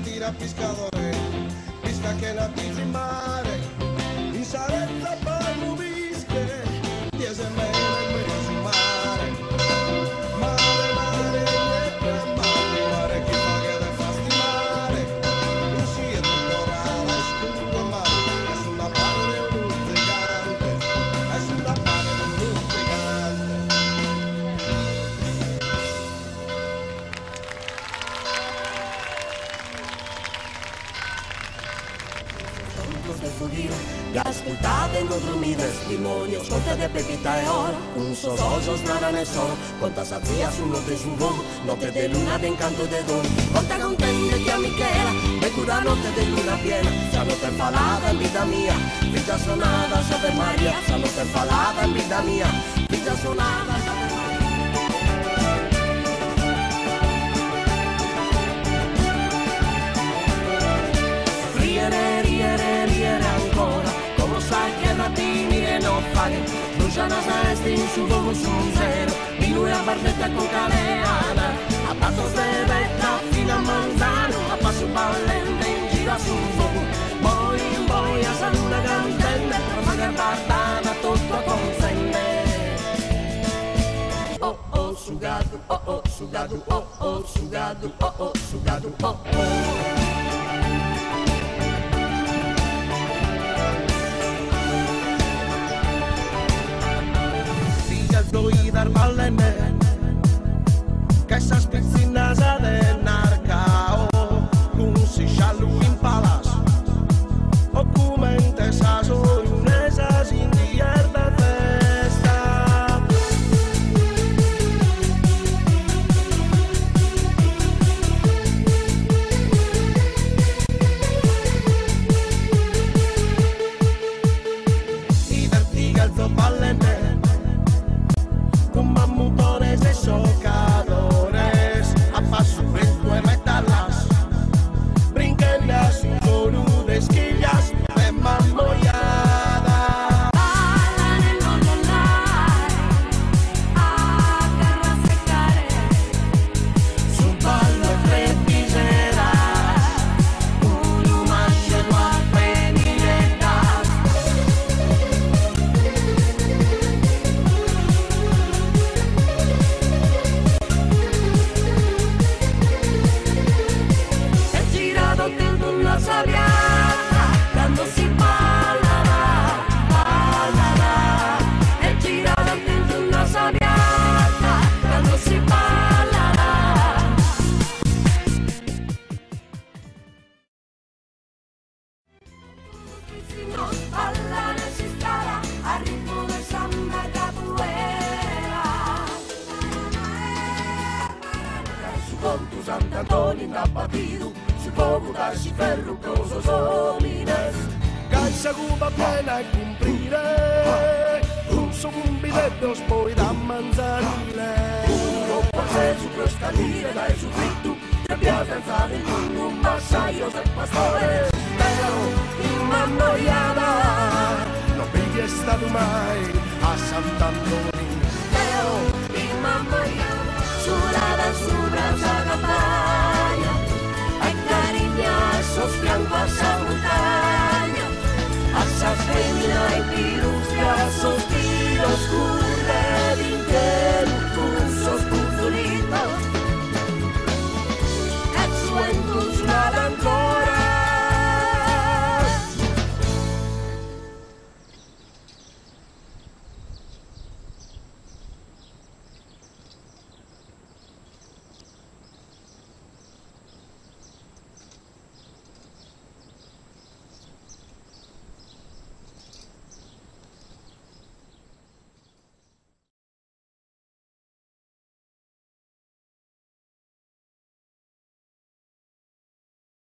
tira pescadore, pesca che la tira in mare, in saletta palmo vische, diese meno e meno sul mare, mare, mare, niente mare, mare che fa che deve fa stimare, non si è tutto raro, è scuro mare, è sulla parte di un gigante, è sulla parte di un gigante. Ya ascoltate non dormire, testimonio, ascolta de pepita e oro, un sososo strada nel solo, conta sazzia su notte su volo, notte de luna de incanto de dono, conta contende di Michela, e cura notte de luna piena, sa notte falata in vita mia, vita sonata, Save Maria, sa notte falata in vita mia, vita sonata, Save Maria. Riere ancora, come sai che mattini e non fare, bruciano sesti in su fuoco su zero, di lui a barbetta con caleana, a patto svetta fino a Manzano, a passo ballente in giro sul fuoco, poi in poi a saluna cantante, a fare bardana tutto consente. Oh oh sugado, oh oh sugado, oh oh sugado, oh oh sugado, oh oh. Doi dar ballene che sa spizzinasa del narcao non si sciallu in palas o come in tesa so in esa sin di erba festa i vertiga il zo ballene con mamutones y socadores, a paso frente y metalas, brinquen las boludes, quillas de mamoyada. Bailan en online, agarra secare, Su ballo e tre piseras, un umache guape niletas. He girato dentro una sabbiata, quando si ballava, ballava. He girato dentro una sabbiata, quando si ballava. no ballano e si scala, al ritmo del samba capoeira. Su conto Sant'Antonio in abbattido, su poco darsi ferro coso solines. Calza cuba piena e cumplire, un suo biglietto poi da manzanile. Uno pase su questa lira, dai su fritto, ti piace alzare il mondo, un massaio del pastore. Però in mannoiata non vi è stato mai a Sant'Antonio. Però il mamma sulla